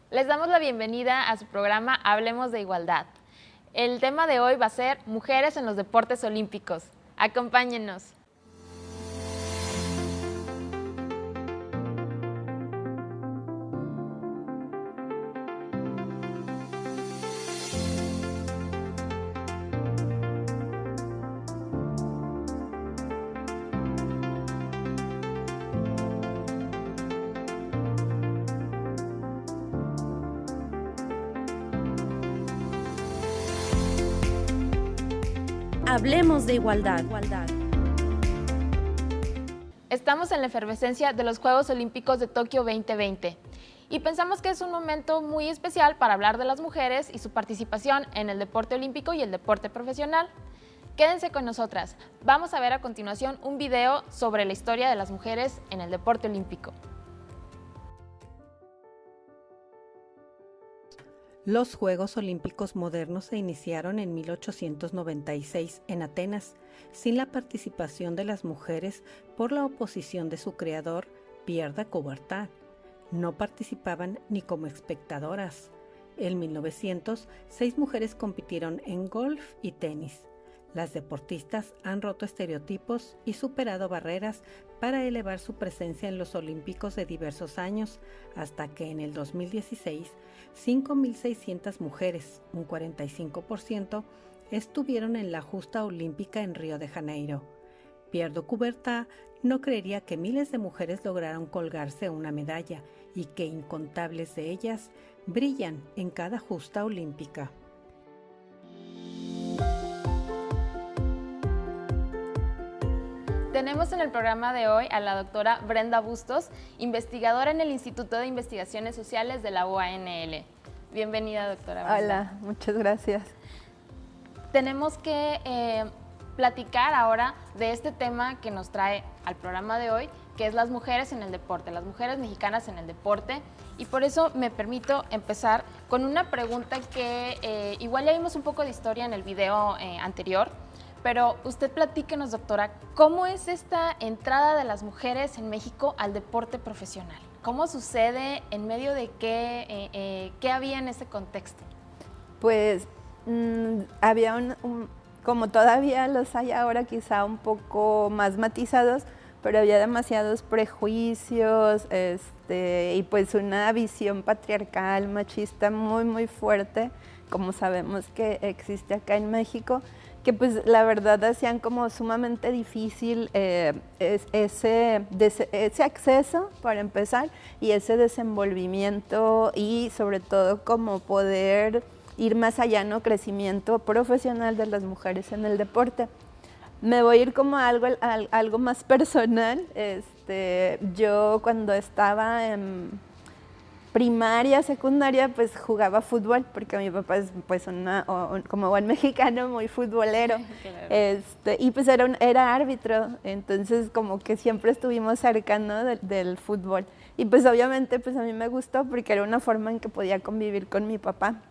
Les damos la bienvenida a su programa Hablemos de Igualdad. El tema de hoy va a ser Mujeres en los Deportes Olímpicos. Acompáñennos. Hablemos de igualdad. Estamos en la efervescencia de los Juegos Olímpicos de Tokio 2020 y pensamos que es un momento muy especial para hablar de las mujeres y su participación en el deporte olímpico y el deporte profesional. Quédense con nosotras. Vamos a ver a continuación un video sobre la historia de las mujeres en el deporte olímpico. Los Juegos Olímpicos modernos se iniciaron en 1896 en Atenas, sin la participación de las mujeres por la oposición de su creador, Pierre de Coubertin. No participaban ni como espectadoras. En 1900, 6 mujeres compitieron en golf y tenis. Las deportistas han roto estereotipos y superado barreras para elevar su presencia en los Olímpicos de diversos años, hasta que en el 2016, 5.600 mujeres, un 45%, estuvieron en la justa olímpica en Río de Janeiro. Pierre de Coubertin no creería que miles de mujeres lograron colgarse una medalla y que incontables de ellas brillan en cada justa olímpica. Tenemos en el programa de hoy a la doctora Brenda Bustos, investigadora en el Instituto de Investigaciones Sociales de la UANL. Bienvenida, doctora Brenda. Hola, muchas gracias. Tenemos que platicar ahora de este tema que nos trae al programa de hoy, que es las mujeres en el deporte, las mujeres mexicanas en el deporte. Y por eso me permito empezar con una pregunta que igual ya vimos un poco de historia en el video anterior, pero usted platíquenos, doctora, ¿cómo es esta entrada de las mujeres en México al deporte profesional? ¿Cómo sucede? ¿En medio de qué había en ese contexto? Pues había como todavía los hay ahora, quizá un poco más matizados, pero había demasiados prejuicios y pues una visión patriarcal, machista muy, muy fuerte, como sabemos que existe acá en México, que pues la verdad hacían como sumamente difícil ese acceso, para empezar, y ese desenvolvimiento y sobre todo como poder ir más allá, ¿no? Crecimiento profesional de las mujeres en el deporte. Me voy a ir como a algo más personal. Yo cuando estaba en primaria, secundaria, pues jugaba fútbol, porque mi papá es pues como buen mexicano, muy futbolero. Claro. Y pues era árbitro, entonces como que siempre estuvimos cerca, ¿no? del fútbol. Y pues obviamente pues a mí me gustó porque era una forma en que podía convivir con mi papá.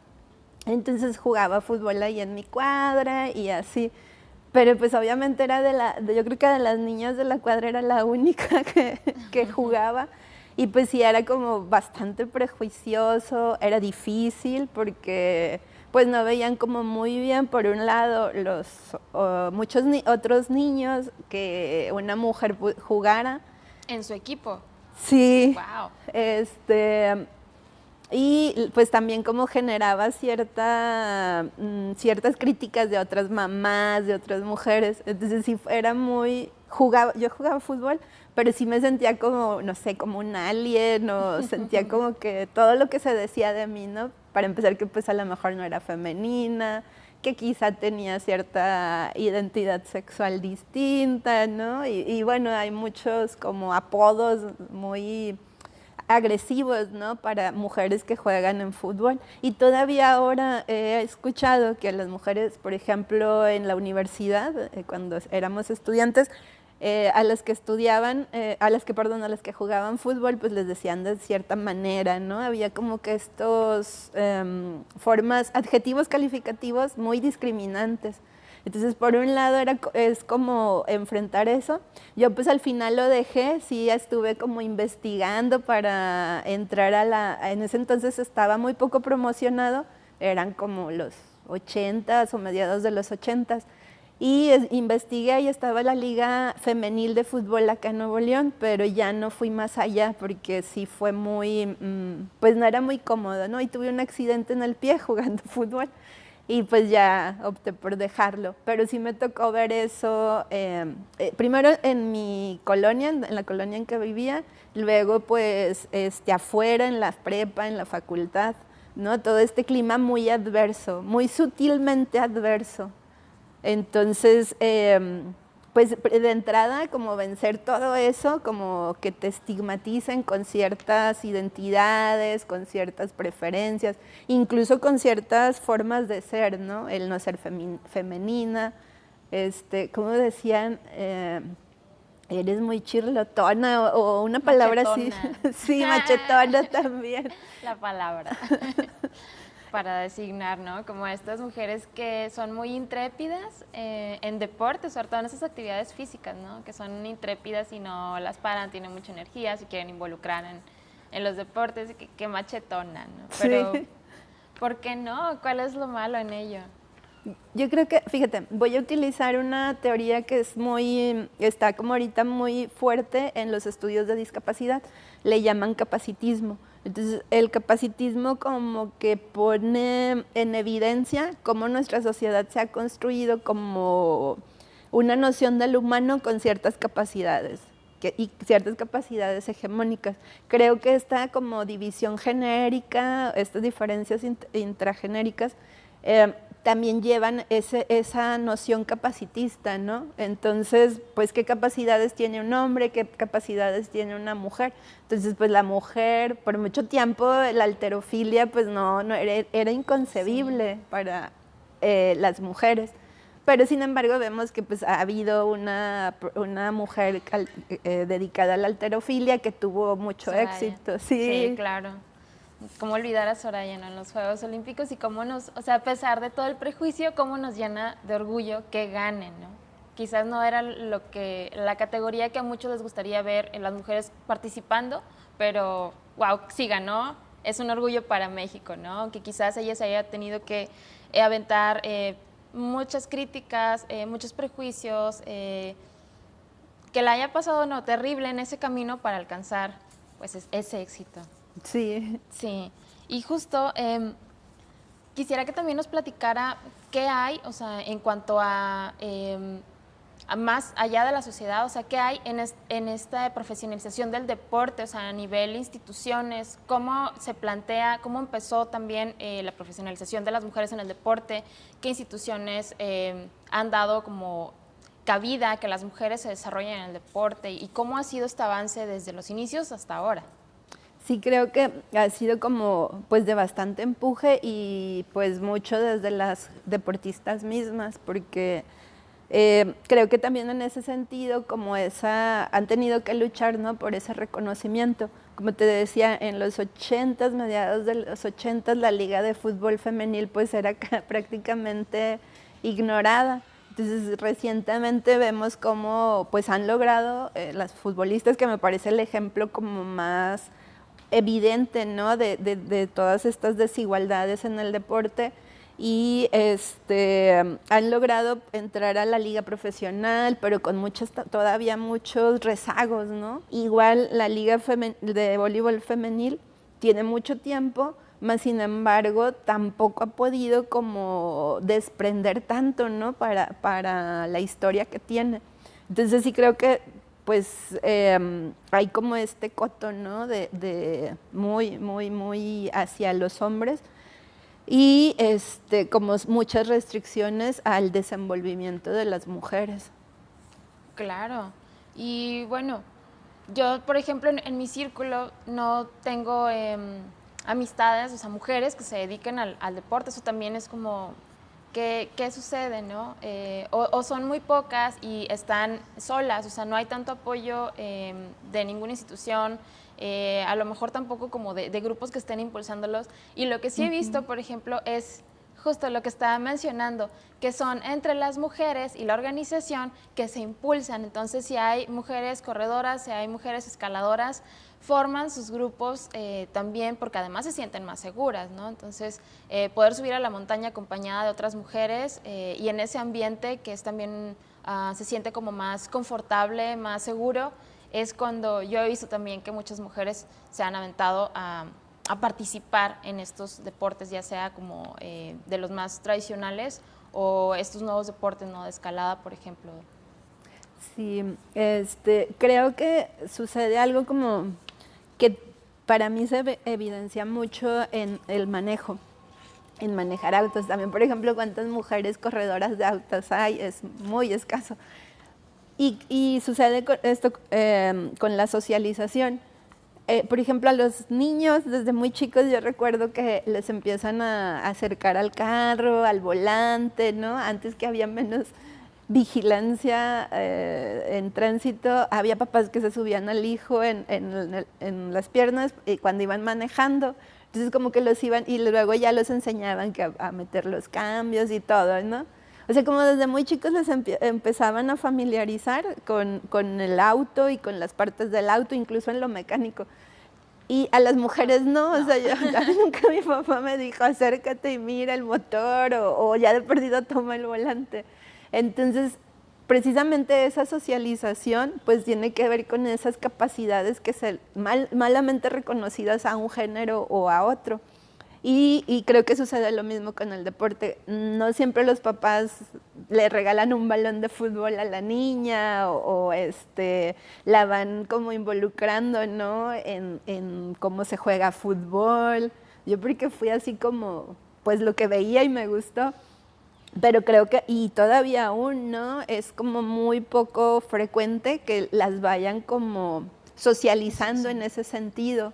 Entonces jugaba fútbol ahí en mi cuadra y así. Pero pues obviamente era yo creo que de las niñas de la cuadra era la única que jugaba. Y pues sí, era como bastante prejuicioso, era difícil porque pues no veían como muy bien, por un lado, muchos otros niños que una mujer jugara. ¿En su equipo? Sí. Wow. Y pues también como generaba ciertas críticas de otras mamás, de otras mujeres. Entonces sí, era yo jugaba fútbol, pero sí me sentía como, no sé, como un alien, o sentía como que todo lo que se decía de mí, ¿no? Para empezar, que pues a lo mejor no era femenina, que quizá tenía cierta identidad sexual distinta, ¿no? Y bueno, hay muchos como apodos muy agresivos, ¿no? Para mujeres que juegan en fútbol. Y todavía ahora he escuchado que las mujeres, por ejemplo, en la universidad, cuando éramos estudiantes, a las que estudiaban, a las que jugaban fútbol, pues les decían de cierta manera, ¿no? Había como que estos adjetivos calificativos muy discriminantes. Entonces, por un lado es como enfrentar eso. Yo pues al final lo dejé, sí estuve como investigando para entrar en ese entonces estaba muy poco promocionado, eran como los 80s o mediados de los 80s. Y investigué y estaba la Liga Femenil de Fútbol acá en Nuevo León, pero ya no fui más allá porque sí fue muy, pues no era muy cómodo, ¿no? Y tuve un accidente en el pie jugando fútbol y pues ya opté por dejarlo. Pero sí me tocó ver eso, primero en mi colonia, en la colonia en que vivía, luego pues afuera, en la prepa, en la facultad, ¿no? Todo este clima muy adverso, muy sutilmente adverso. Entonces, pues de entrada, como vencer todo eso, como que te estigmaticen con ciertas identidades, con ciertas preferencias, incluso con ciertas formas de ser, ¿no? El no ser femenina, como decían, eres muy chirlotona o una palabra así. Sí, machetona también. La palabra. Para designar, ¿no? Como estas mujeres que son muy intrépidas en deportes, sobre todo en esas actividades físicas, ¿no? Que son intrépidas y no las paran, tienen mucha energía, se quieren involucrar en los deportes, que machetona, ¿no? Pero, sí. ¿Por qué no? ¿Cuál es lo malo en ello? Yo creo que, fíjate, voy a utilizar una teoría que está como ahorita muy fuerte en los estudios de discapacidad, le llaman capacitismo. Entonces, el capacitismo como que pone en evidencia cómo nuestra sociedad se ha construido como una noción del humano con ciertas capacidades y ciertas capacidades hegemónicas. Creo que esta como división genérica, estas diferencias intragenéricas, también llevan esa noción capacitista, ¿no? Entonces, pues, ¿qué capacidades tiene un hombre? ¿Qué capacidades tiene una mujer? Entonces, pues, la mujer, por mucho tiempo, la halterofilia, pues, no era inconcebible sí. para las mujeres. Pero, sin embargo, vemos que pues, ha habido una mujer dedicada a la halterofilia que tuvo mucho Soraya. Éxito. Sí, claro. Cómo olvidar a Soraya, ¿no? En los Juegos Olímpicos y cómo o sea, a pesar de todo el prejuicio, cómo nos llena de orgullo que ganen, ¿no? Quizás no era la categoría que a muchos les gustaría ver en las mujeres participando, pero wow, sí ganó, es un orgullo para México, ¿no? Que quizás ella se haya tenido que aventar muchas críticas, muchos prejuicios, que la haya pasado no terrible en ese camino para alcanzar pues ese éxito. Sí. Sí, y justo quisiera que también nos platicara qué hay, o sea, en cuanto a más allá de la sociedad, o sea, qué hay en esta profesionalización del deporte, o sea, a nivel instituciones, cómo se plantea, cómo empezó también la profesionalización de las mujeres en el deporte, qué instituciones han dado como cabida a que las mujeres se desarrollen en el deporte y cómo ha sido este avance desde los inicios hasta ahora. Sí, creo que ha sido como pues de bastante empuje y pues mucho desde las deportistas mismas, porque creo que también en ese sentido como han tenido que luchar, ¿no? Por ese reconocimiento. Como te decía, en los 80s, mediados de los 80s, la liga de fútbol femenil pues era prácticamente ignorada. Entonces, recientemente vemos cómo pues han logrado las futbolistas, que me parece el ejemplo como más evidente, ¿no? de todas estas desigualdades en el deporte y han logrado entrar a la liga profesional, pero con todavía muchos rezagos, ¿no? Igual la liga de voleibol femenil tiene mucho tiempo, mas sin embargo tampoco ha podido como desprender tanto, ¿no? para la historia que tiene. Entonces sí creo que pues hay como este coto, ¿no? de muy, muy, muy hacia los hombres y como muchas restricciones al desenvolvimiento de las mujeres. Claro, y bueno, yo por ejemplo en mi círculo no tengo amistades, o sea, mujeres que se dediquen al deporte, eso también es como ¿Qué sucede, no? O son muy pocas y están solas, o sea, no hay tanto apoyo de ninguna institución, a lo mejor tampoco como de grupos que estén impulsándolos. Y lo que sí he visto, por ejemplo, es justo lo que estaba mencionando, que son entre las mujeres y la organización que se impulsan. Entonces, si hay mujeres corredoras, si hay mujeres escaladoras, forman sus grupos también porque además se sienten más seguras, ¿no? Entonces, poder subir a la montaña acompañada de otras mujeres y en ese ambiente que es también se siente como más confortable, más seguro, es cuando yo he visto también que muchas mujeres se han aventado a participar en estos deportes, ya sea como de los más tradicionales o estos nuevos deportes, ¿no? De escalada, por ejemplo. Sí, creo que sucede algo como que para mí se evidencia mucho en el manejo, en manejar autos. También, por ejemplo, cuántas mujeres corredoras de autos hay, es muy escaso. Y sucede esto con la socialización. Por ejemplo, a los niños desde muy chicos yo recuerdo que les empiezan a acercar al carro, al volante, ¿no? Antes que había menos vigilancia en tránsito, había papás que se subían al hijo en las piernas cuando iban manejando. Entonces como que los iban y luego ya los enseñaban a meter los cambios y todo, ¿no? O sea, como desde muy chicos les empezaban a familiarizar con el auto y con las partes del auto, incluso en lo mecánico. Y a las mujeres no, o sea, nunca mi papá me dijo acércate y mira el motor o ya de perdido toma el volante. Entonces, precisamente esa socialización pues tiene que ver con esas capacidades que se malamente reconocidas a un género o a otro. Y creo que sucede lo mismo con el deporte. No siempre los papás le regalan un balón de fútbol a la niña o la van como involucrando, ¿no? en cómo se juega fútbol. Yo porque fui así como pues lo que veía y me gustó. Pero creo que, y todavía aún, ¿no? Es como muy poco frecuente que las vayan como socializando en ese sentido.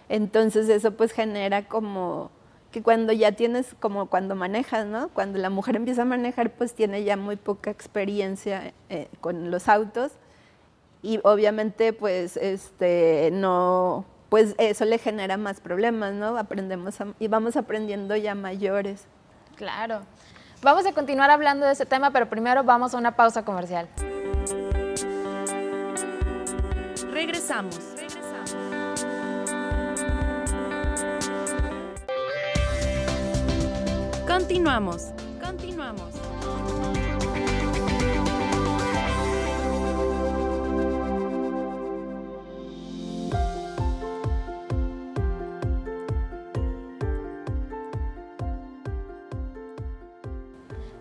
Entonces eso pues genera como que cuando ya tienes, como cuando manejas, ¿no? Cuando la mujer empieza a manejar pues tiene ya muy poca experiencia con los autos y obviamente pues no, pues eso le genera más problemas, ¿no? Y vamos aprendiendo ya mayores. Claro. Vamos a continuar hablando de ese tema, pero primero vamos a una pausa comercial. Regresamos. Continuamos.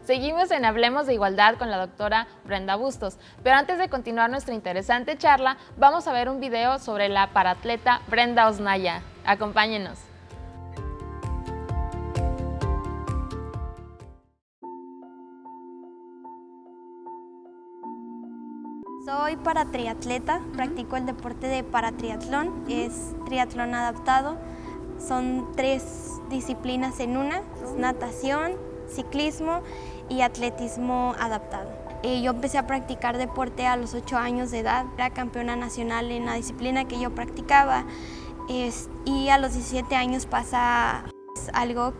Seguimos en Hablemos de Igualdad con la doctora Brenda Bustos, pero antes de continuar nuestra interesante charla, vamos a ver un video sobre la paratleta Brenda Osnaya. Acompáñenos. Soy paratriatleta, practico el deporte de paratriatlón, es triatlón adaptado. Son 3 disciplinas en una, es natación, ciclismo y atletismo adaptado. Yo empecé a practicar deporte a los 8 años de edad, era campeona nacional en la disciplina que yo practicaba y a los 17 años pasa algo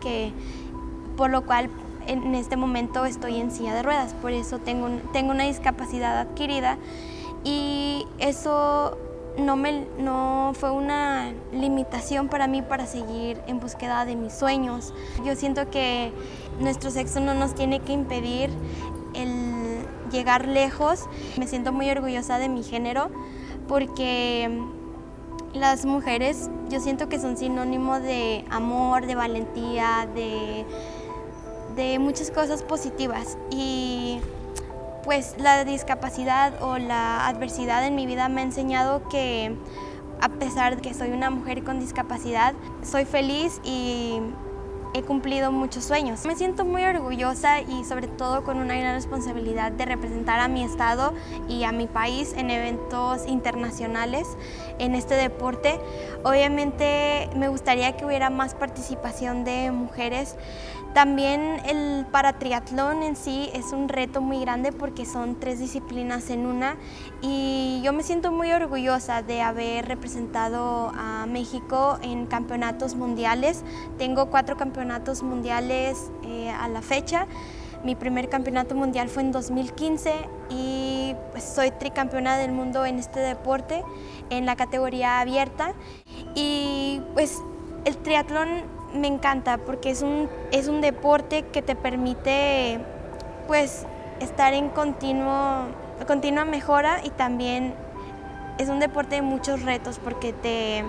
por lo cual en este momento estoy en silla de ruedas, por eso tengo una discapacidad adquirida y eso no fue una limitación para mí para seguir en búsqueda de mis sueños. Yo siento que nuestro sexo no nos tiene que impedir el llegar lejos. Me siento muy orgullosa de mi género porque las mujeres yo siento que son sinónimo de amor, de valentía, de muchas cosas positivas y pues la discapacidad o la adversidad en mi vida me ha enseñado que a pesar de que soy una mujer con discapacidad, soy feliz y he cumplido muchos sueños. Me siento muy orgullosa y sobre todo con una gran responsabilidad de representar a mi estado y a mi país en eventos internacionales en este deporte. Obviamente me gustaría que hubiera más participación de mujeres. También el paratriatlón en sí es un reto muy grande porque son 3 disciplinas en una y yo me siento muy orgullosa de haber representado a México en campeonatos mundiales. Tengo 4 campeonatos campeonatos mundiales a la fecha. Mi primer campeonato mundial fue en 2015 y pues, soy tricampeona del mundo en este deporte, en la categoría abierta. Y pues el triatlón me encanta porque es un deporte que te permite pues estar en continua mejora, y también es un deporte de muchos retos porque te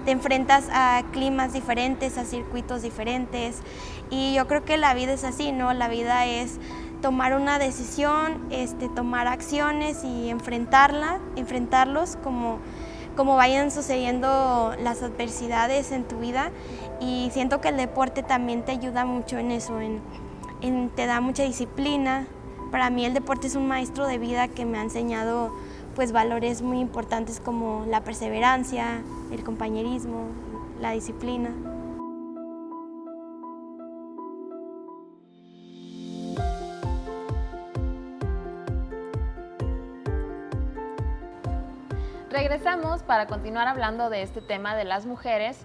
enfrentas a climas diferentes, a circuitos diferentes, y yo creo que la vida es así, ¿no? La vida es tomar una decisión, tomar acciones y enfrentarlos como vayan sucediendo las adversidades en tu vida, y siento que el deporte también te ayuda mucho en eso, te da mucha disciplina. Para mí el deporte es un maestro de vida que me ha enseñado pues valores muy importantes como la perseverancia, el compañerismo, la disciplina. Regresamos para continuar hablando de este tema de las mujeres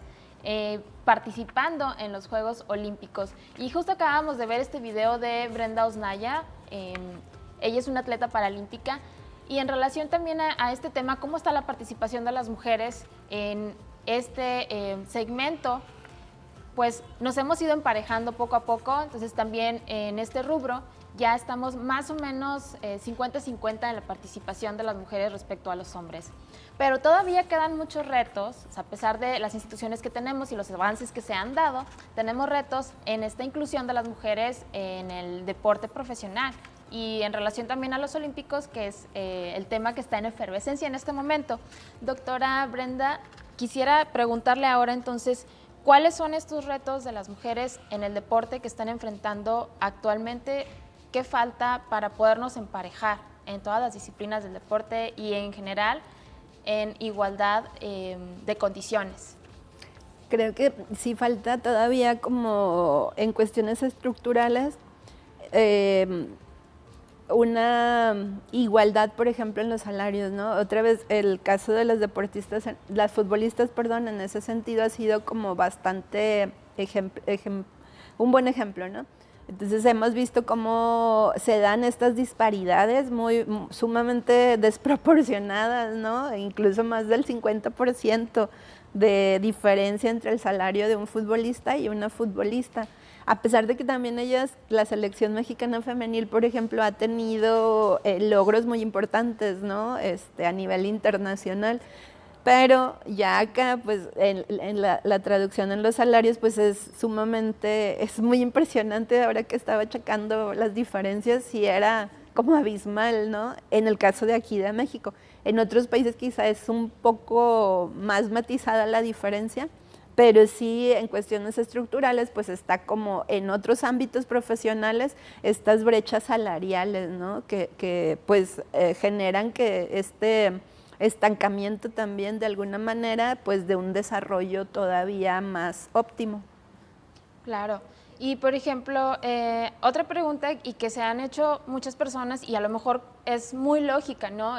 participando en los Juegos Olímpicos. Y justo acabamos de ver este video de Brenda Osnaya. Ella es una atleta paralímpica, y en relación también a este tema, ¿cómo está la participación de las mujeres en este segmento? Pues nos hemos ido emparejando poco a poco, entonces también en este rubro ya estamos más o menos 50-50 en la participación de las mujeres respecto a los hombres. Pero todavía quedan muchos retos, o sea, a pesar de las instituciones que tenemos y los avances que se han dado, tenemos retos en esta inclusión de las mujeres en el deporte profesional. Y en relación también a los olímpicos, que es el tema que está en efervescencia en este momento. Doctora Brenda, quisiera preguntarle ahora entonces, ¿cuáles son estos retos de las mujeres en el deporte que están enfrentando actualmente? ¿Qué falta para podernos emparejar en todas las disciplinas del deporte y en general en igualdad de condiciones? Creo que sí falta todavía, como en cuestiones estructurales, una igualdad, por ejemplo, en los salarios, ¿no? Otra vez, el caso de los deportistas, las futbolistas, perdón, en ese sentido ha sido como bastante un buen ejemplo, ¿no? Entonces hemos visto cómo se dan estas disparidades sumamente desproporcionadas, ¿no? E incluso más del 50% de diferencia entre el salario de un futbolista y una futbolista. A pesar de que también la selección mexicana femenil, por ejemplo, ha tenido logros muy importantes, ¿no? A nivel internacional. Pero ya acá, pues, en la traducción en los salarios, pues es muy impresionante. Ahora que estaba checando las diferencias, sí era como abismal, ¿no? En el caso de aquí de México. En otros países quizá es un poco más matizada la diferencia, pero sí en cuestiones estructurales, pues está como en otros ámbitos profesionales estas brechas salariales, ¿no? Que pues generan que este estancamiento también de alguna manera, pues de un desarrollo todavía más óptimo. Claro. Y por ejemplo, otra pregunta y que se han hecho muchas personas y a lo mejor es muy lógica, ¿no?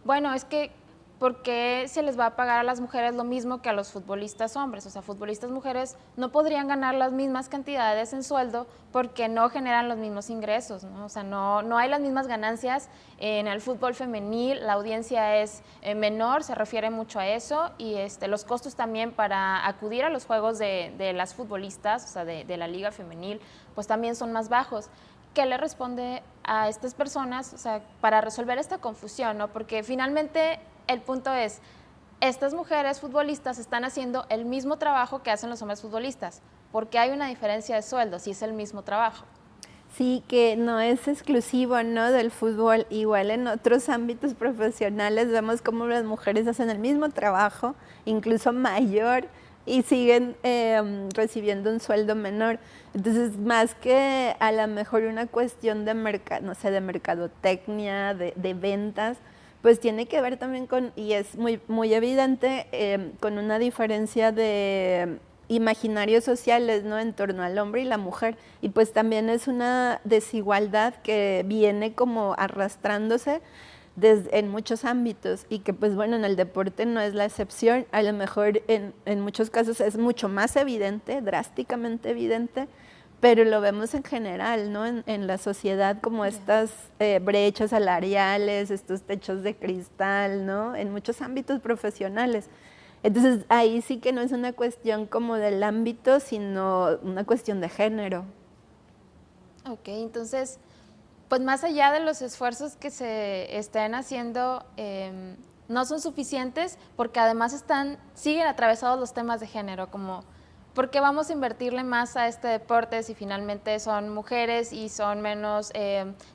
Bueno, es que ¿por qué se les va a pagar a las mujeres lo mismo que a los futbolistas hombres? O sea, futbolistas mujeres no podrían ganar las mismas cantidades en sueldo porque no generan los mismos ingresos, ¿no? O sea, no hay las mismas ganancias en el fútbol femenil, la audiencia es menor, se refiere mucho a eso, y los costos también para acudir a los juegos de las futbolistas, o sea, de la liga femenil, pues también son más bajos. ¿Qué le responde a estas personas, o sea, para resolver esta confusión, ¿no? Porque finalmente el punto es, estas mujeres futbolistas están haciendo el mismo trabajo que hacen los hombres futbolistas. ¿Por qué hay una diferencia de sueldo si es el mismo trabajo? Sí, que no es exclusivo, ¿no?, del fútbol. Igual en otros ámbitos profesionales vemos cómo las mujeres hacen el mismo trabajo, incluso mayor, y siguen recibiendo un sueldo menor. Entonces, más que a lo mejor una cuestión de mercadotecnia, de ventas, pues tiene que ver también y es muy, muy evidente, con una diferencia de imaginarios sociales, ¿no?, en torno al hombre y la mujer. Y pues también es una desigualdad que viene como arrastrándose en muchos ámbitos y que pues bueno, en el deporte no es la excepción, a lo mejor en muchos casos es mucho más evidente, drásticamente evidente, pero lo vemos en general, ¿no? En la sociedad como estas brechas salariales, estos techos de cristal, ¿no? En muchos ámbitos profesionales. Entonces ahí sí que no es una cuestión como del ámbito, sino una cuestión de género. Ok, entonces, pues más allá de los esfuerzos que se estén haciendo, no son suficientes porque además siguen atravesados los temas de género, como ¿por qué vamos a invertirle más a este deporte si finalmente son mujeres y son menos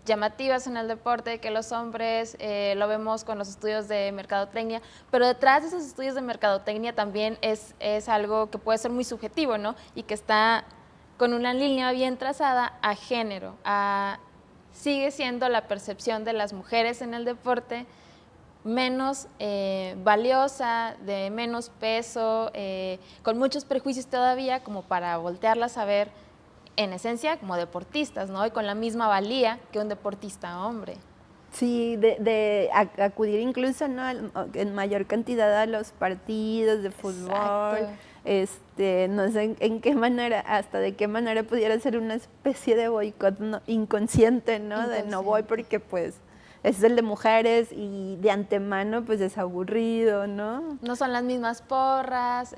llamativas en el deporte que los hombres? Lo vemos con los estudios de mercadotecnia, pero detrás de esos estudios de mercadotecnia también es algo que puede ser muy subjetivo, ¿no? Y que está con una línea bien trazada a género, sigue siendo la percepción de las mujeres en el deporte menos valiosa, de menos peso, con muchos prejuicios todavía como para voltearlas a ver en esencia como deportistas, ¿no? Y con la misma valía que un deportista hombre. Sí, de acudir incluso, ¿no? En mayor cantidad a los partidos de fútbol. Exacto. No sé en qué manera, hasta de qué manera pudiera ser una especie de boicot inconsciente, ¿no? De no voy porque pues es el de mujeres y de antemano pues es aburrido, ¿no? No son las mismas porras,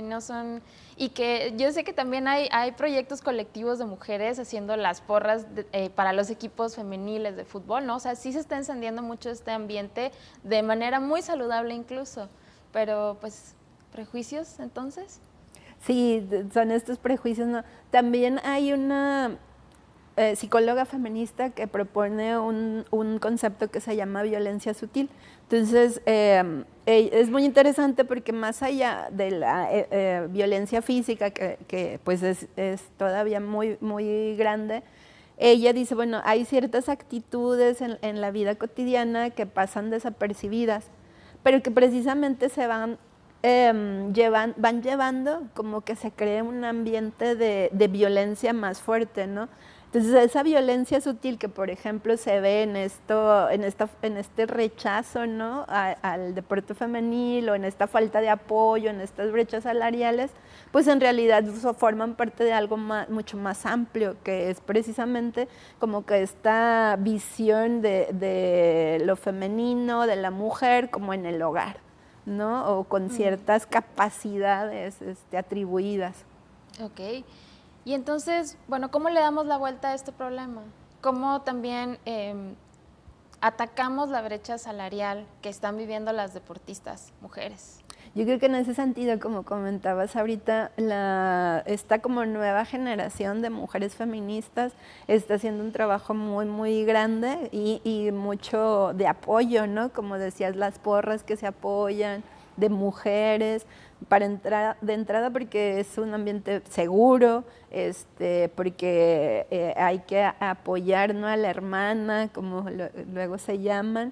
no son... Y que yo sé que también hay proyectos colectivos de mujeres haciendo las porras para los equipos femeniles de fútbol, ¿no? O sea, sí se está encendiendo mucho este ambiente de manera muy saludable incluso, pero pues, ¿prejuicios entonces? Sí, son estos prejuicios, ¿no? También hay una psicóloga feminista que propone un concepto que se llama violencia sutil. Entonces, es muy interesante porque más allá de la violencia física, que pues es todavía muy, muy grande, ella dice, bueno, hay ciertas actitudes en la vida cotidiana que pasan desapercibidas, pero que precisamente se van llevando como que se cree un ambiente de violencia más fuerte, ¿no? Entonces esa violencia sutil que por ejemplo se ve en este rechazo, ¿no? al deporte femenil o en esta falta de apoyo, en estas brechas salariales, pues en realidad forman parte de algo mucho más amplio, que es precisamente como que esta visión de lo femenino, de la mujer como en el hogar, ¿no? O con ciertas capacidades atribuidas. Ok. Y entonces, bueno, ¿cómo le damos la vuelta a este problema? ¿Cómo también atacamos la brecha salarial que están viviendo las deportistas mujeres? Yo creo que en ese sentido, como comentabas ahorita, esta como nueva generación de mujeres feministas está haciendo un trabajo muy, muy grande y mucho de apoyo, ¿no? Como decías, las porras que se apoyan, de mujeres, de entrada porque es un ambiente seguro, porque hay que apoyar, ¿no? a la hermana, como luego se llaman.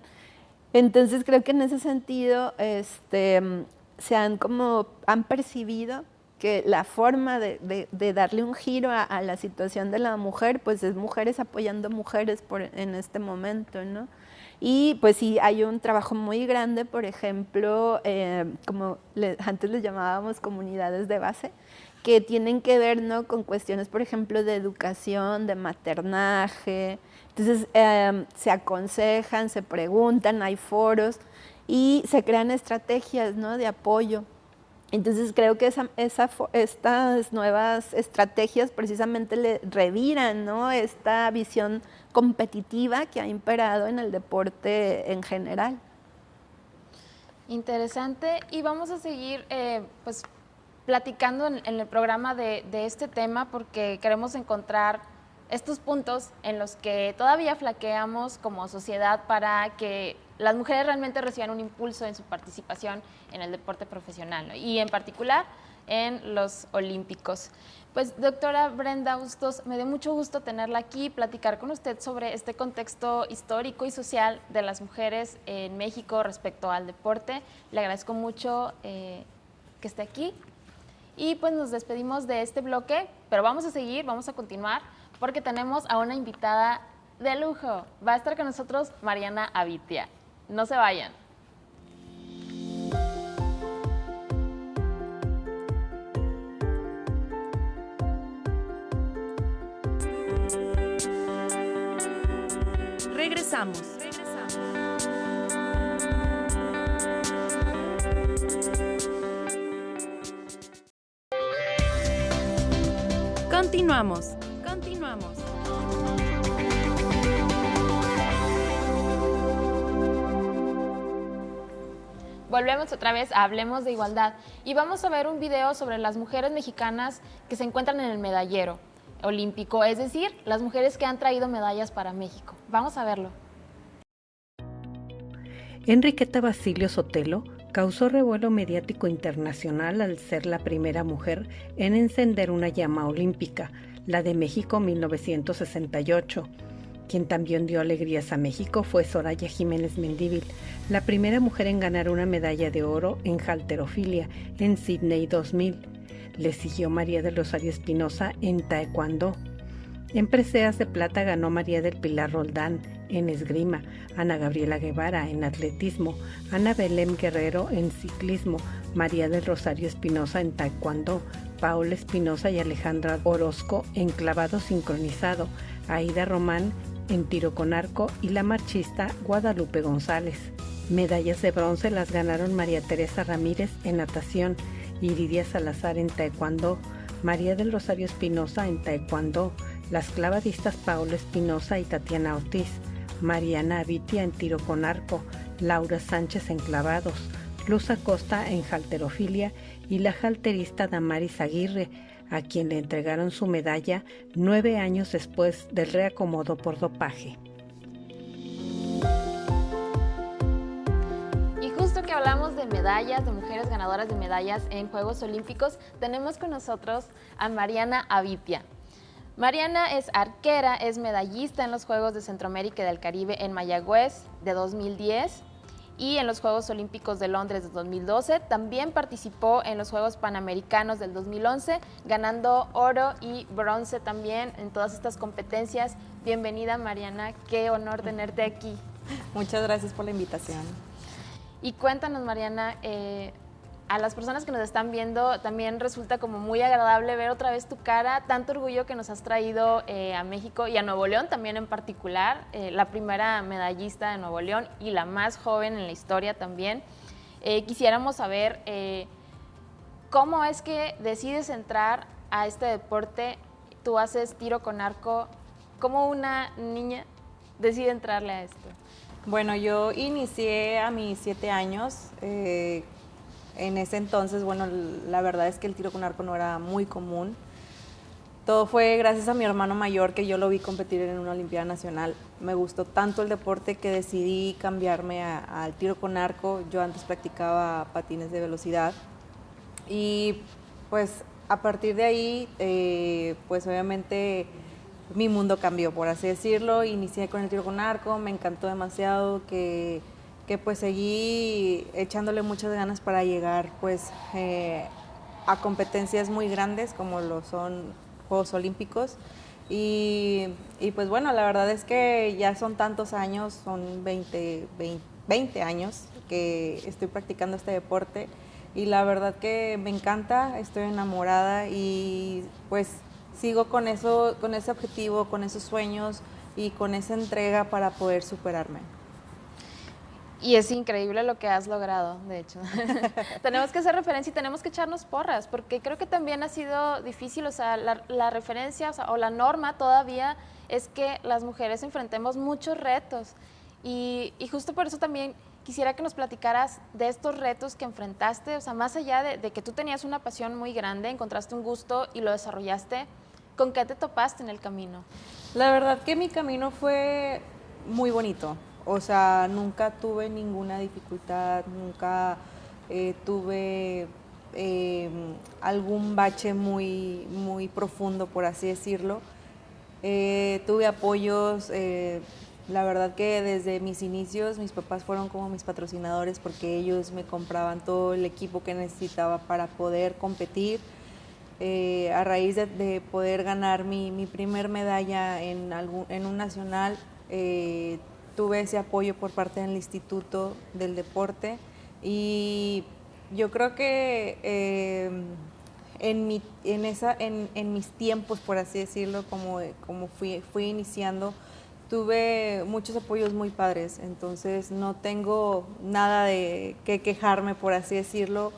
Entonces creo que en ese sentido han percibido que la forma de darle un giro a la situación de la mujer, pues es mujeres apoyando mujeres en este momento, ¿no? Y pues sí, hay un trabajo muy grande, por ejemplo, como antes les llamábamos comunidades de base, que tienen que ver, ¿no? con cuestiones, por ejemplo, de educación, de maternaje. Entonces se aconsejan, se preguntan, hay foros y se crean estrategias, ¿no? de apoyo. Entonces creo que estas nuevas estrategias precisamente le reviran, ¿no? esta visión competitiva que ha imperado en el deporte en general. Interesante, y vamos a seguir pues platicando en el programa de este tema porque queremos encontrar estos puntos en los que todavía flaqueamos como sociedad para que las mujeres realmente reciban un impulso en su participación en el deporte profesional, ¿no? Y en particular en los olímpicos. Pues doctora Brenda Bustos, me dio mucho gusto tenerla aquí, platicar con usted sobre este contexto histórico y social de las mujeres en México respecto al deporte. Le agradezco mucho que esté aquí y pues nos despedimos de este bloque, pero vamos a seguir, vamos a continuar porque tenemos a una invitada de lujo. Va a estar con nosotros Mariana Avitia. No se vayan. Regresamos. Continuamos. Volvemos otra vez a Hablemos de Igualdad y vamos a ver un video sobre las mujeres mexicanas que se encuentran en el medallero olímpico, es decir, las mujeres que han traído medallas para México. Vamos a verlo. Enriqueta Basilio Sotelo causó revuelo mediático internacional al ser la primera mujer en encender una llama olímpica, la de México 1968. Quien también dio alegrías a México fue Soraya Jiménez Mendívil, la primera mujer en ganar una medalla de oro en halterofilia en Sydney 2000. Le siguió María del Rosario Espinosa en taekwondo. En preseas de plata ganó María del Pilar Roldán en esgrima, Ana Gabriela Guevara en atletismo, Ana Belén Guerrero en ciclismo, María del Rosario Espinosa en taekwondo, Paola Espinosa y Alejandra Orozco en clavado sincronizado, Aida Román en tiro con arco y la marchista Guadalupe González. Medallas de bronce las ganaron María Teresa Ramírez en natación, Iridia Salazar en taekwondo, María del Rosario Espinosa en taekwondo, las clavadistas Paola Espinosa y Tatiana Ortiz, Mariana Avitia en tiro con arco, Laura Sánchez en clavados, Luz Acosta en halterofilia y la halterista Damaris Aguirre, a quien le entregaron su medalla 9 años después del reacomodo por dopaje. Y justo que hablamos de medallas, de mujeres ganadoras de medallas en Juegos Olímpicos, tenemos con nosotros a Mariana Avitia. Mariana es arquera, es medallista en los Juegos de Centroamérica y del Caribe en Mayagüez de 2010 y en los Juegos Olímpicos de Londres de 2012. También participó en los Juegos Panamericanos del 2011, ganando oro y bronce también en todas estas competencias. Bienvenida, Mariana, qué honor tenerte aquí. Muchas gracias por la invitación. Y cuéntanos, Mariana, a las personas que nos están viendo también resulta como muy agradable ver otra vez tu cara, tanto orgullo que nos has traído a México y a Nuevo León también en particular, la primera medallista de Nuevo León y la más joven en la historia también. Quisiéramos saber cómo es que decides entrar a este deporte. Tú haces tiro con arco, ¿cómo una niña decide entrarle a esto? Bueno, yo inicié a mis 7 años. En ese entonces, bueno, la verdad es que el tiro con arco no era muy común. Todo fue gracias a mi hermano mayor, que yo lo vi competir en una Olimpiada Nacional. Me gustó tanto el deporte que decidí cambiarme al tiro con arco. Yo antes practicaba patines de velocidad y pues a partir de ahí, pues obviamente mi mundo cambió, por así decirlo. Inicié con el tiro con arco, me encantó demasiado que pues seguí echándole muchas ganas para llegar pues a competencias muy grandes como lo son Juegos Olímpicos y pues bueno, la verdad es que ya son tantos años, son 20 años que estoy practicando este deporte y la verdad que me encanta, estoy enamorada y pues sigo con eso, con ese objetivo, con esos sueños y con esa entrega para poder superarme. Y es increíble lo que has logrado, de hecho. Tenemos que hacer referencia y tenemos que echarnos porras, porque creo que también ha sido difícil, o sea, la referencia o la norma todavía es que las mujeres enfrentemos muchos retos. Y justo por eso también quisiera que nos platicaras de estos retos que enfrentaste, o sea, más allá de que tú tenías una pasión muy grande, encontraste un gusto y lo desarrollaste, ¿con qué te topaste en el camino? La verdad que mi camino fue muy bonito. O sea, nunca tuve ninguna dificultad, nunca tuve algún bache muy profundo, por así decirlo. Tuve apoyos, la verdad que desde mis inicios mis papás fueron como mis patrocinadores porque ellos me compraban todo el equipo que necesitaba para poder competir. A raíz de poder ganar mi primer medalla en un nacional, tuve ese apoyo por parte del Instituto del Deporte y yo creo que en mis tiempos, por así decirlo, como fui iniciando, tuve muchos apoyos muy padres, entonces no tengo nada de qué quejarme, por así decirlo,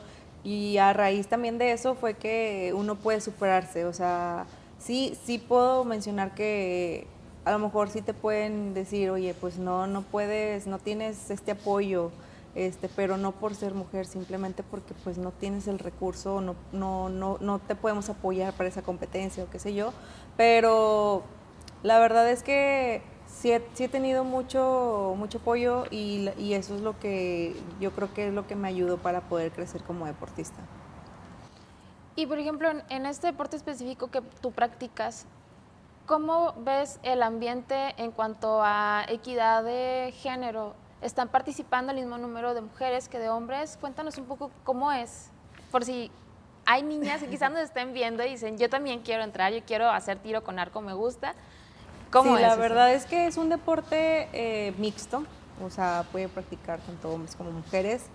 y a raíz también de eso fue que uno puede superarse, o sea, sí puedo mencionar que a lo mejor sí te pueden decir, oye, pues no puedes, no tienes este apoyo, pero no por ser mujer, simplemente porque pues no tienes el recurso, no te podemos apoyar para esa competencia o qué sé yo, pero la verdad es que sí he tenido mucho apoyo y eso es lo que yo creo que es lo que me ayudó para poder crecer como deportista. Y por ejemplo, en este deporte específico que tú practicas, ¿cómo ves el ambiente en cuanto a equidad de género? ¿Están participando el mismo número de mujeres que de hombres? Cuéntanos un poco cómo es, por si hay niñas que quizás nos estén viendo y dicen, yo también quiero entrar, yo quiero hacer tiro con arco, me gusta. ¿Cómo es la eso? verdad es que es un deporte mixto, o sea, puede practicar tanto hombres como mujeres.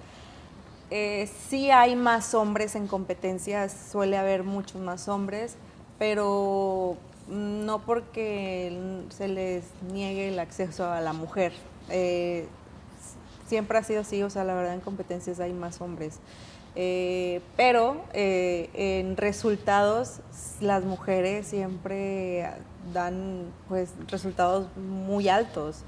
Sí hay más hombres en competencias, suele haber muchos más hombres, pero no porque se les niegue el acceso a la mujer. Siempre ha sido así, o sea, la verdad en competencias hay más hombres. Pero en resultados las mujeres siempre dan pues resultados muy altos.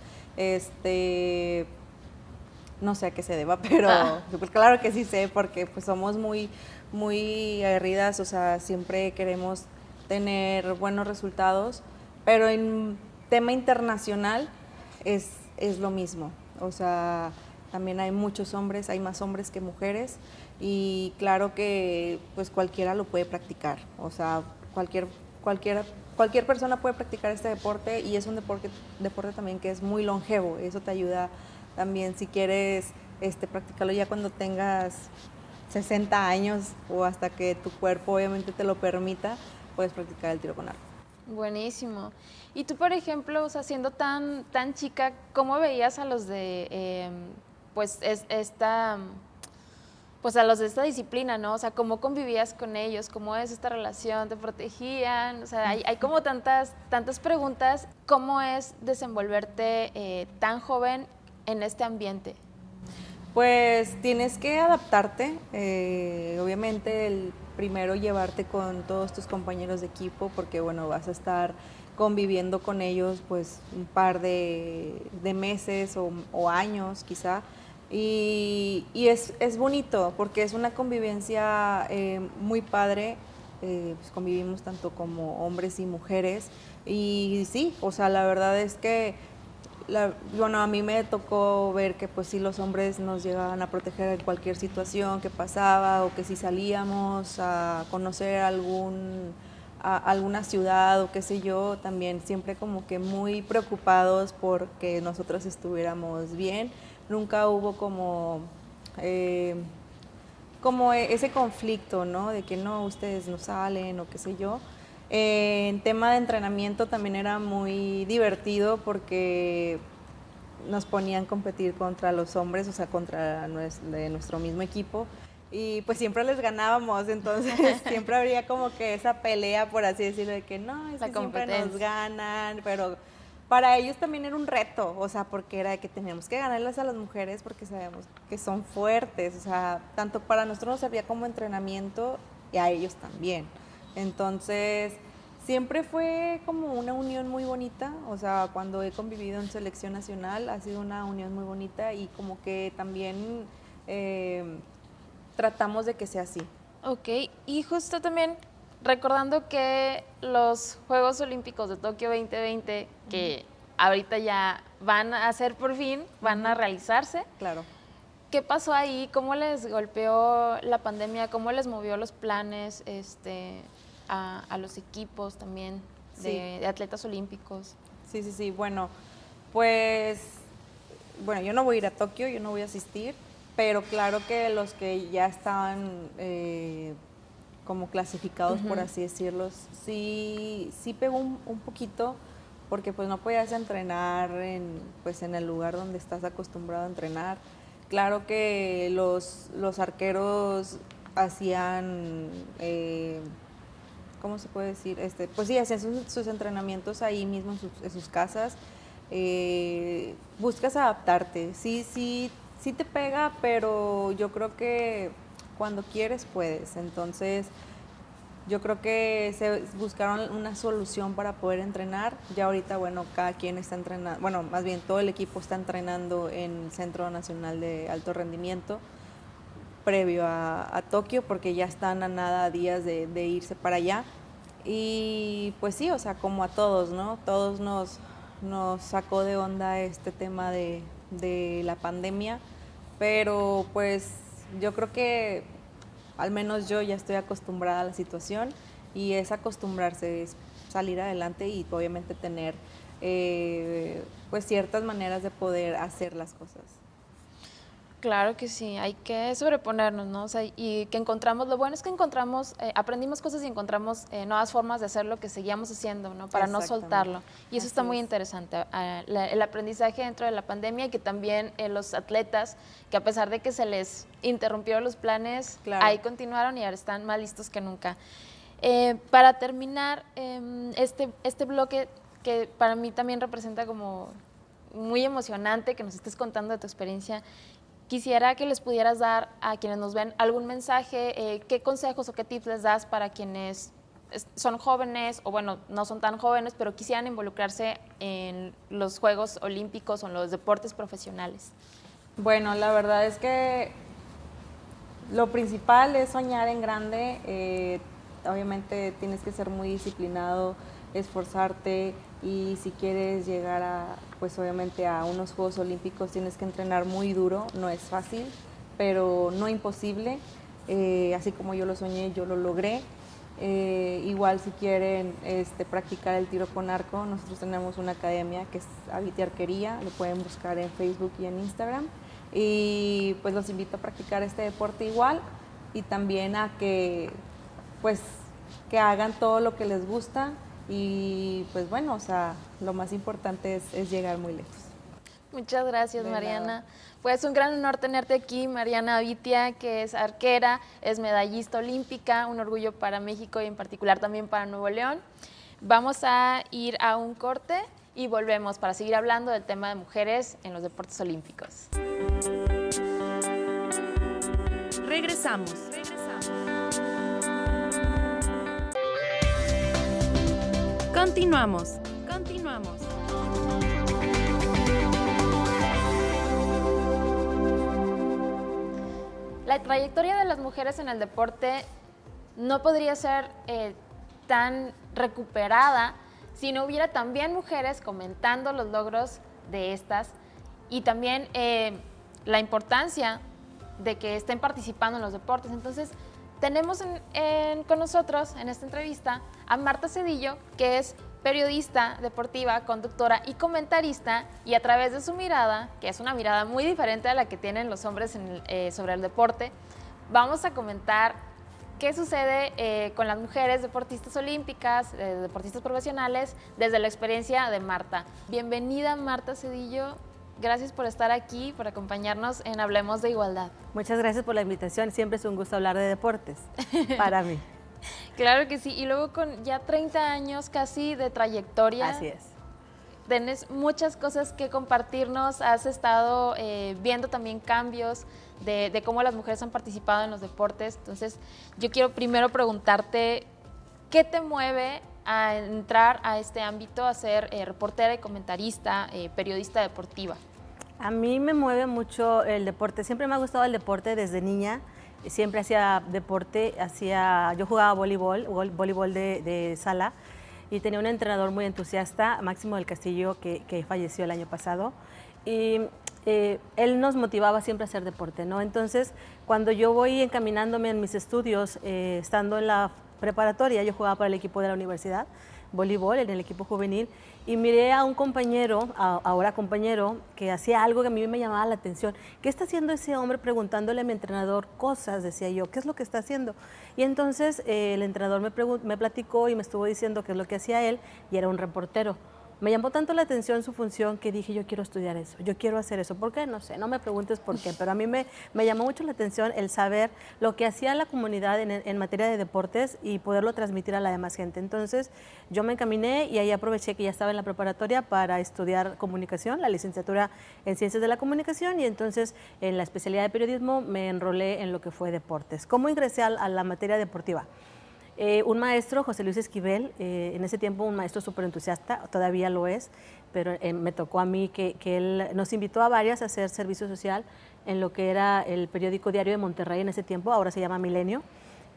No sé a qué se deba, pero pues claro que sí sé, porque pues somos muy aguerridas, o sea, siempre queremos tener buenos resultados, pero en tema internacional es lo mismo, o sea, también hay muchos hombres, hay más hombres que mujeres y claro que pues cualquiera lo puede practicar, o sea, cualquier persona puede practicar este deporte y es un deporte también que es muy longevo, eso te ayuda también si quieres practicarlo ya cuando tengas 60 años o hasta que tu cuerpo obviamente te lo permita, puedes practicar el tiro con arco. Buenísimo. Y tú, por ejemplo, o sea, siendo tan chica, ¿cómo veías a los de, pues a los de esta disciplina, ¿no? O sea, ¿cómo convivías con ellos? ¿Cómo es esta relación? ¿Te protegían? O sea, hay como tantas preguntas. ¿Cómo es desenvolverte tan joven en este ambiente? Pues tienes que adaptarte, obviamente el primero llevarte con todos tus compañeros de equipo porque bueno, vas a estar conviviendo con ellos pues un par de meses o años quizá y es bonito porque es una convivencia muy padre, pues convivimos tanto como hombres y mujeres y sí, o sea, la verdad es que bueno, a mí me tocó ver que pues sí los hombres nos llegaban a proteger en cualquier situación que pasaba o que si salíamos a conocer alguna ciudad o qué sé yo, también siempre como que muy preocupados por que nosotros estuviéramos bien. Nunca hubo como ese conflicto, ¿no? De que no, ustedes no salen o qué sé yo. En tema de entrenamiento también era muy divertido porque nos ponían a competir contra los hombres, o sea, contra de nuestro mismo equipo. Y pues siempre les ganábamos, entonces siempre habría como que esa pelea, por así decirlo, de que no, es que siempre nos ganan, pero para ellos también era un reto, o sea, porque era de que teníamos que ganarles a las mujeres porque sabemos que son fuertes, o sea, tanto para nosotros nos servía como entrenamiento y a ellos también. Entonces, siempre fue como una unión muy bonita, o sea, cuando he convivido en selección nacional ha sido una unión muy bonita y como que también tratamos de que sea así. Ok, y justo también recordando que los Juegos Olímpicos de Tokio 2020, que ahorita ya van a ser por fin, van a realizarse. Claro. ¿Qué pasó ahí? ¿Cómo les golpeó la pandemia? ¿Cómo les movió los planes a los equipos también de atletas olímpicos? Sí. Bueno, pues, yo no voy a ir a Tokio, yo no voy a asistir, pero claro que los que ya estaban como clasificados, por así decirlo, sí pegó un poquito porque pues no podías entrenar pues en el lugar donde estás acostumbrado a entrenar. Claro que los arqueros hacían, ¿cómo se puede decir? Pues sí, hacían sus entrenamientos ahí mismo en sus casas. Buscas adaptarte, sí te pega, pero yo creo que cuando quieres puedes. Entonces yo creo que se buscaron una solución para poder entrenar. Ya ahorita, bueno, cada quien está entrenando, bueno, más bien todo el equipo está entrenando en Centro Nacional de Alto Rendimiento previo a Tokio, porque ya están a nada días de irse para allá. Y pues sí, o sea, como a todos, ¿no? Todos nos sacó de onda este tema de la pandemia, pero pues yo creo que al menos yo ya estoy acostumbrada a la situación y es acostumbrarse, es salir adelante y obviamente tener pues ciertas maneras de poder hacer las cosas. Claro que sí, hay que sobreponernos, ¿no? O sea, y que encontramos, lo bueno es que encontramos, aprendimos cosas y encontramos nuevas formas de hacer lo que seguíamos haciendo, ¿no? Para no soltarlo. Y eso está muy interesante, el aprendizaje dentro de la pandemia y que también los atletas, que a pesar de que se les interrumpieron los planes, ahí continuaron y ahora están más listos que nunca. Para terminar este bloque, que para mí también representa como muy emocionante que nos estés contando de tu experiencia, quisiera que les pudieras dar a quienes nos ven algún mensaje, qué consejos o qué tips les das para quienes son jóvenes o bueno, no son tan jóvenes, pero quisieran involucrarse en los Juegos Olímpicos o en los deportes profesionales. Bueno, la verdad es que lo principal es soñar en grande. Obviamente tienes que ser muy disciplinado, esforzarte y si quieres llegar a, pues obviamente a unos Juegos Olímpicos tienes que entrenar muy duro, no es fácil, pero no imposible. Así como yo lo soñé, yo lo logré. Igual si quieren practicar el tiro con arco, nosotros tenemos una academia que es Aviti Arquería, lo pueden buscar en Facebook y en Instagram y pues los invito a practicar este deporte igual y también a que pues que hagan todo lo que les gusta y pues bueno, o sea, lo más importante es llegar muy lejos. Muchas gracias, Mariana. Pues un gran honor tenerte aquí, Mariana Avitia, que es arquera, es medallista olímpica, un orgullo para México y en particular también para Nuevo León. Vamos a ir a un corte y volvemos para seguir hablando del tema de mujeres en los deportes olímpicos. Regresamos. Continuamos. La trayectoria de las mujeres en el deporte no podría ser tan recuperada si no hubiera también mujeres comentando los logros de estas y también la importancia de que estén participando en los deportes. Entonces, tenemos con nosotros en esta entrevista a Marta Cedillo, que es periodista deportiva, conductora y comentarista, y a través de su mirada, que es una mirada muy diferente a la que tienen los hombres sobre el deporte, vamos a comentar qué sucede con las mujeres deportistas olímpicas, deportistas profesionales, desde la experiencia de Marta. Bienvenida, Marta Cedillo. Gracias por estar aquí, por acompañarnos en Hablemos de Igualdad. Muchas gracias por la invitación. Siempre es un gusto hablar de deportes para mí. Claro que sí. Y luego con ya 30 años casi de trayectoria. Así es. Tienes muchas cosas que compartirnos. Has estado viendo también cambios de cómo las mujeres han participado en los deportes. Entonces, yo quiero primero preguntarte, ¿qué te mueve a entrar a este ámbito, a ser reportera y comentarista, periodista deportiva? A mí me mueve mucho el deporte. Siempre me ha gustado el deporte desde niña. Siempre hacía deporte. Yo jugaba voleibol de sala y tenía un entrenador muy entusiasta, Máximo del Castillo, que falleció el año pasado. Y él nos motivaba siempre a hacer deporte, ¿no? Entonces, cuando yo voy encaminándome en mis estudios, estando en la preparatoria, yo jugaba para el equipo de la universidad, voleibol, en el equipo juvenil, y miré a un compañero, ahora compañero, que hacía algo que a mí me llamaba la atención. ¿Qué está haciendo ese hombre? Preguntándole a mi entrenador cosas, decía yo, ¿qué es lo que está haciendo? Y entonces el entrenador me platicó y me estuvo diciendo qué es lo que hacía él, y era un reportero. me llamó tanto la atención su función que dije, yo quiero estudiar eso, yo quiero hacer eso. ¿Por qué? No sé, no me preguntes por qué, pero a mí me llamó mucho la atención el saber lo que hacía la comunidad en materia de deportes y poderlo transmitir a la demás gente. Entonces, yo me encaminé y ahí aproveché que ya estaba en la preparatoria para estudiar comunicación, la licenciatura en Ciencias de la Comunicación, y entonces en la especialidad de periodismo me enrolé en lo que fue deportes. ¿Cómo ingresé a la materia deportiva? Un maestro, José Luis Esquivel, en ese tiempo un maestro súper entusiasta, todavía lo es, pero me tocó a mí que él nos invitó a varias a hacer servicio social en lo que era el periódico Diario de Monterrey en ese tiempo, ahora se llama Milenio,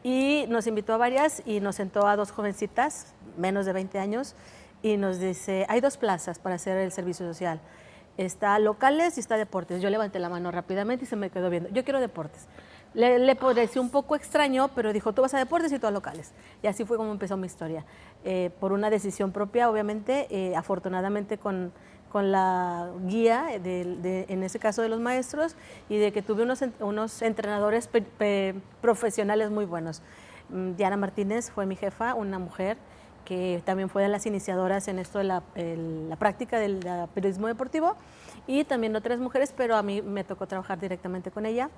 y nos invitó a varias y nos sentó a 2 jovencitas, menos de 20 años, y nos dice, hay 2 plazas para hacer el servicio social, está locales y está deportes. Yo levanté la mano rápidamente y se me quedó viendo, yo quiero deportes. Le pareció un poco extraño, pero dijo, tú vas a deportes y tú a locales. Y así fue como empezó mi historia. Por una decisión propia, obviamente, afortunadamente con la guía, en ese caso de los maestros, y de que tuve unos entrenadores profesionales muy buenos. Diana Martínez fue mi jefa, una mujer que también fue de las iniciadoras en esto de la práctica del periodismo deportivo, y también otras mujeres, pero a mí me tocó trabajar directamente con ella.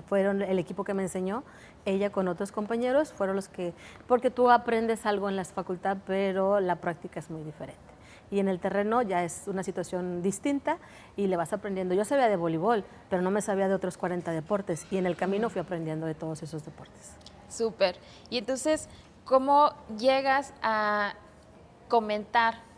Fueron el equipo que me enseñó, ella con otros compañeros, fueron los que, porque tú aprendes algo en la facultad, pero la práctica es muy diferente. Y en el terreno ya es una situación distinta y le vas aprendiendo. Yo sabía de voleibol, pero no me sabía de otros 40 deportes, y en el camino fui aprendiendo de todos esos deportes. Súper. Y entonces, ¿cómo llegas a comentar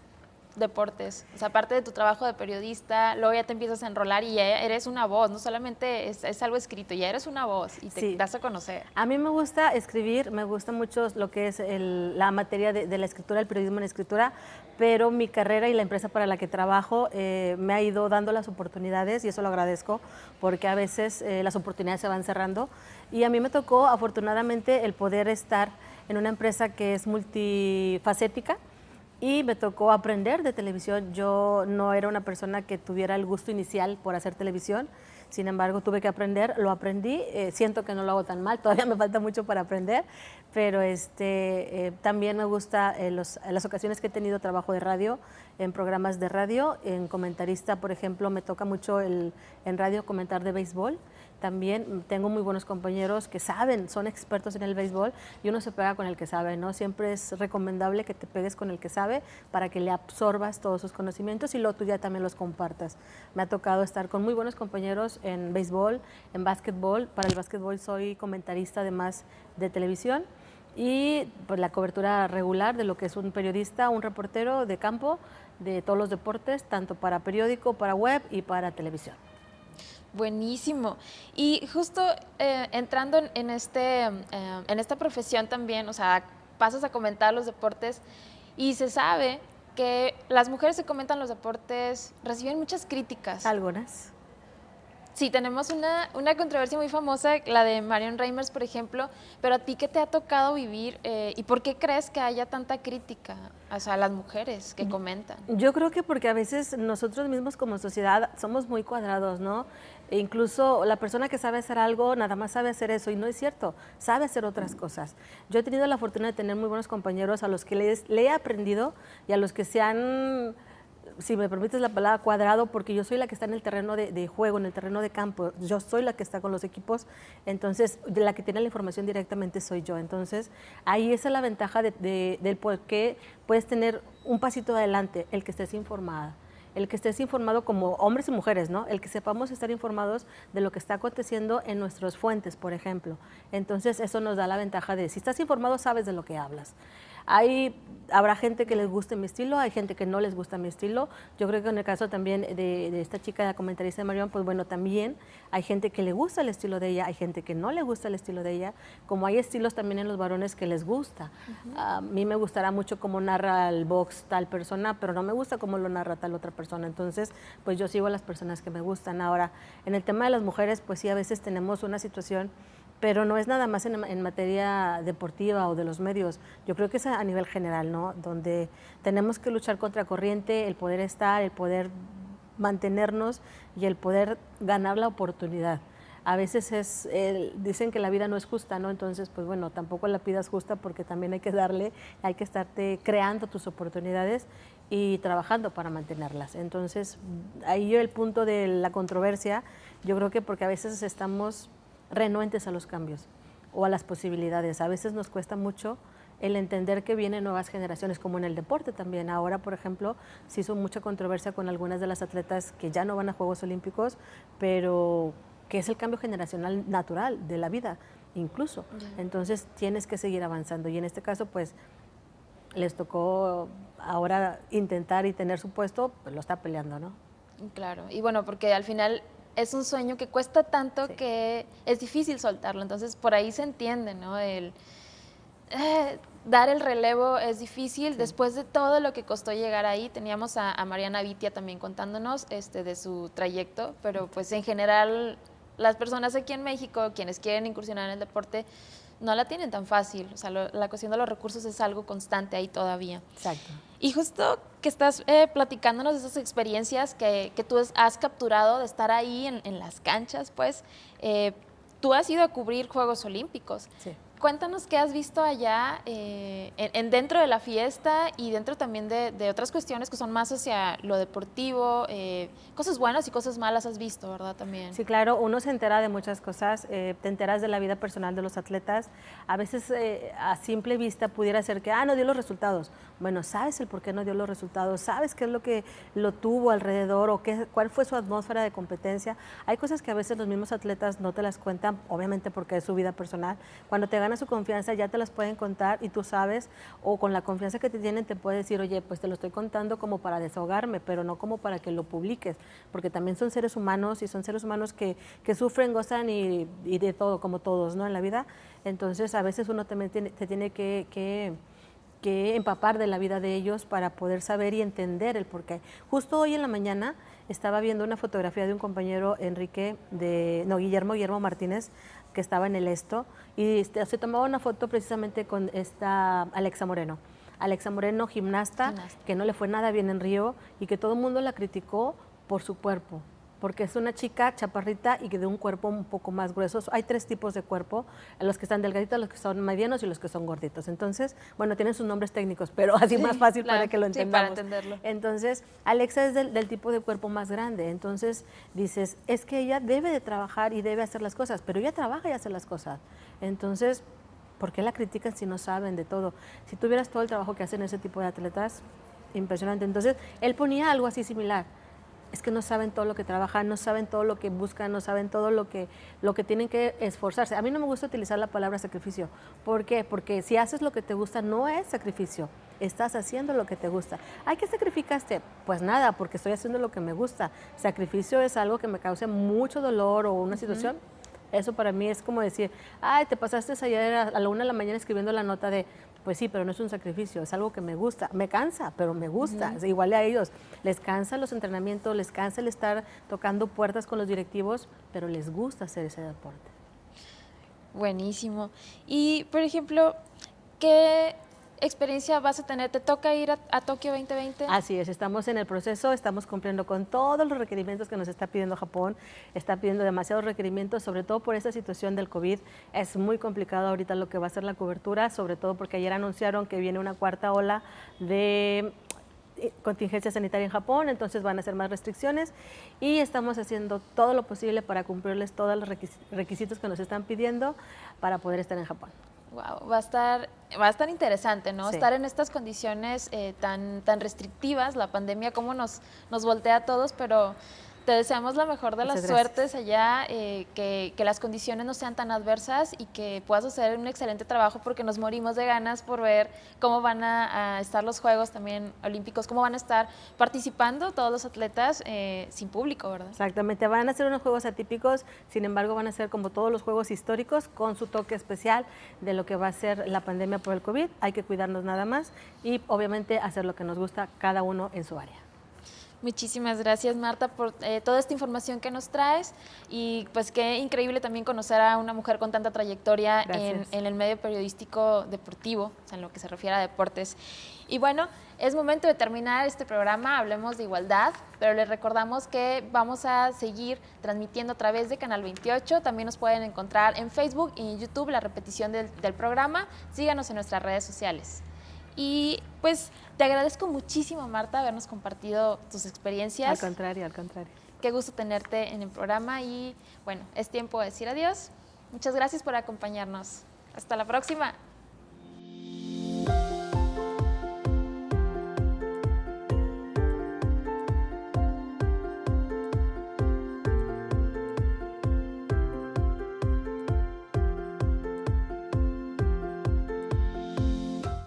deportes? O sea, aparte de tu trabajo de periodista, luego ya te empiezas a enrolar y ya eres una voz, no solamente es algo escrito, ya eres una voz y te das a conocer. A mí me gusta escribir, me gusta mucho lo que es la materia de la escritura, el periodismo en escritura, pero mi carrera y la empresa para la que trabajo me ha ido dando las oportunidades, y eso lo agradezco, porque a veces las oportunidades se van cerrando, y a mí me tocó afortunadamente el poder estar en una empresa que es multifacética, y me tocó aprender de televisión. Yo no era una persona que tuviera el gusto inicial por hacer televisión, sin embargo tuve que aprender, lo aprendí, siento que no lo hago tan mal, todavía me falta mucho para aprender, pero también me gusta en las ocasiones que he tenido trabajo de radio, en programas de radio, en comentarista, por ejemplo, me toca mucho en radio comentar de béisbol. También tengo muy buenos compañeros que saben, son expertos en el béisbol, y uno se pega con el que sabe, ¿no? Siempre es recomendable que te pegues con el que sabe para que le absorbas todos sus conocimientos y luego tú ya también los compartas. Me ha tocado estar con muy buenos compañeros en béisbol, en básquetbol. Para el básquetbol soy comentarista además de televisión, y pues la cobertura regular de lo que es un periodista, un reportero de campo, de todos los deportes, tanto para periódico, para web y para televisión. Buenísimo. Y justo entrando en esta profesión también, o sea, pasas a comentar los deportes y se sabe que las mujeres que comentan los deportes reciben muchas críticas. Algunas. Sí, tenemos una controversia muy famosa, la de Marion Reimers, por ejemplo, pero a ti, ¿qué te ha tocado vivir y por qué crees que haya tanta crítica a las mujeres que comentan? Yo creo que porque a veces nosotros mismos como sociedad somos muy cuadrados, ¿no? E incluso la persona que sabe hacer algo nada más sabe hacer eso, y no es cierto, sabe hacer otras cosas. Yo he tenido la fortuna de tener muy buenos compañeros a los que le he aprendido y a los que se han, si me permites la palabra, cuadrado, porque yo soy la que está en el terreno de juego, en el terreno de campo, yo soy la que está con los equipos, entonces la que tiene la información directamente soy yo. Entonces ahí esa es la ventaja del por qué puedes tener un pasito adelante, el que estés informada. El que estés informado como hombres y mujeres, ¿no? El que sepamos estar informados de lo que está aconteciendo en nuestras fuentes, por ejemplo. Entonces eso nos da la ventaja de, si estás informado, sabes de lo que hablas. Habrá gente que les guste mi estilo, hay gente que no les gusta mi estilo. Yo creo que en el caso también de esta chica, la comentarista de Marion, pues bueno, también hay gente que le gusta el estilo de ella, hay gente que no le gusta el estilo de ella, como hay estilos también en los varones que les gusta. A mí me gustará mucho cómo narra el box tal persona, pero no me gusta cómo lo narra tal otra persona. Entonces, pues yo sigo a las personas que me gustan. Ahora, en el tema de las mujeres, pues sí, a veces tenemos una situación, pero no es nada más en materia deportiva o de los medios. Yo creo que es a nivel general, ¿no? Donde tenemos que luchar contra corriente, el poder estar, el poder mantenernos y el poder ganar la oportunidad. A veces dicen que la vida no es justa, ¿no? Entonces, pues bueno, tampoco la pidas justa porque también hay que darle, hay que estarte creando tus oportunidades y trabajando para mantenerlas. Entonces, ahí el punto de la controversia, yo creo que porque a veces estamos renuentes a los cambios o a las posibilidades. A veces nos cuesta mucho el entender que vienen nuevas generaciones, como en el deporte también. Ahora, por ejemplo, se hizo mucha controversia con algunas de las atletas que ya no van a Juegos Olímpicos, pero que es el cambio generacional natural de la vida, incluso. Entonces, tienes que seguir avanzando. Y en este caso, pues, les tocó ahora intentar y tener su puesto, pues lo está peleando, ¿no? Claro, y bueno, porque al final es un sueño que cuesta tanto que es difícil soltarlo, entonces por ahí se entiende, ¿no? Dar el relevo es difícil, después de todo lo que costó llegar ahí. Teníamos a Mariana Vitia también contándonos de su trayecto, pero pues en general las personas aquí en México, quienes quieren incursionar en el deporte, no la tienen tan fácil. O sea, la cuestión de los recursos es algo constante ahí todavía. Exacto. Y justo que estás platicándonos de esas experiencias que tú has capturado de estar ahí en las canchas, pues, tú has ido a cubrir Juegos Olímpicos. Sí. Cuéntanos qué has visto allá dentro de la fiesta y dentro también de otras cuestiones que son más hacia lo deportivo, cosas buenas y cosas malas has visto, ¿verdad? También. Sí, claro, uno se entera de muchas cosas, te enteras de la vida personal de los atletas. A veces a simple vista pudiera ser que, no dio los resultados. Bueno, sabes el por qué no dio los resultados, sabes qué es lo que lo tuvo alrededor o cuál fue su atmósfera de competencia. Hay cosas que a veces los mismos atletas no te las cuentan, obviamente porque es su vida personal. Cuando te ganas su confianza ya te las pueden contar y tú sabes, o con la confianza que te tienen te puede decir, oye, pues te lo estoy contando como para desahogarme, pero no como para que lo publiques, porque también son seres humanos y son seres humanos que sufren, gozan y de todo, como todos, ¿no? En la vida. Entonces a veces uno también te tiene que empapar de la vida de ellos para poder saber y entender el porqué. Justo hoy en la mañana estaba viendo una fotografía de un compañero Guillermo Martínez, que estaba en el Esto, y se tomaba una foto precisamente con esta Alexa Moreno, gimnasta, que no le fue nada bien en Río y que todo el mundo la criticó por su cuerpo, porque es una chica chaparrita y que de un cuerpo un poco más grueso. Hay 3 tipos de cuerpo, los que están delgaditos, los que son medianos y los que son gorditos. Entonces, bueno, tienen sus nombres técnicos, pero así más fácil para que lo entendamos. Sí, para entenderlo. Entonces, Alexa es del tipo de cuerpo más grande. Entonces, dices, es que ella debe de trabajar y debe hacer las cosas, pero ella trabaja y hace las cosas. Entonces, ¿por qué la critican si no saben de todo? Si tuvieras todo el trabajo que hacen ese tipo de atletas, impresionante. Entonces, él ponía algo así similar. Es que no saben todo lo que trabajan, no saben todo lo que buscan, no saben todo lo que tienen que esforzarse. A mí no me gusta utilizar la palabra sacrificio. ¿Por qué? Porque si haces lo que te gusta, no es sacrificio. Estás haciendo lo que te gusta. ¿Ay, qué sacrificaste? Pues nada, porque estoy haciendo lo que me gusta. Sacrificio es algo que me cause mucho dolor o una situación. Eso para mí es como decir, te pasaste ayer a la 1 de la mañana escribiendo la nota de... Pues sí, pero no es un sacrificio, es algo que me gusta. Me cansa, pero me gusta. Igual a ellos, les cansa los entrenamientos, les cansa el estar tocando puertas con los directivos, pero les gusta hacer ese deporte. Buenísimo. Y, por ejemplo, ¿qué experiencia vas a tener? ¿Te toca ir a Tokio 2020? Así es, estamos en el proceso, estamos cumpliendo con todos los requerimientos que nos está pidiendo Japón. Está pidiendo demasiados requerimientos, sobre todo por esta situación del COVID. Es muy complicado ahorita lo que va a ser la cobertura, sobre todo porque ayer anunciaron que viene una 4ª ola de contingencia sanitaria en Japón, entonces van a ser más restricciones y estamos haciendo todo lo posible para cumplirles todos los requisitos que nos están pidiendo para poder estar en Japón. Wow, va a estar interesante, ¿no? Sí. Estar en estas condiciones tan restrictivas, la pandemia cómo nos voltea a todos, pero te deseamos la mejor de las suertes allá, que las condiciones no sean tan adversas y que puedas hacer un excelente trabajo, porque nos morimos de ganas por ver cómo van a estar los Juegos también Olímpicos, cómo van a estar participando todos los atletas sin público, ¿verdad? Exactamente, van a ser unos Juegos atípicos, sin embargo van a ser como todos los Juegos históricos, con su toque especial de lo que va a ser la pandemia por el COVID. Hay que cuidarnos nada más y obviamente hacer lo que nos gusta cada uno en su área. Muchísimas gracias, Marta, por toda esta información que nos traes y pues qué increíble también conocer a una mujer con tanta trayectoria en el medio periodístico deportivo, o sea, en lo que se refiere a deportes. Y bueno, es momento de terminar este programa, Hablemos de Igualdad, pero les recordamos que vamos a seguir transmitiendo a través de Canal 28, también nos pueden encontrar en Facebook y en YouTube la repetición del programa, síganos en nuestras redes sociales. Y pues te agradezco muchísimo, Marta, habernos compartido tus experiencias. Al contrario, al contrario. Qué gusto tenerte en el programa y bueno, es tiempo de decir adiós. Muchas gracias por acompañarnos. Hasta la próxima.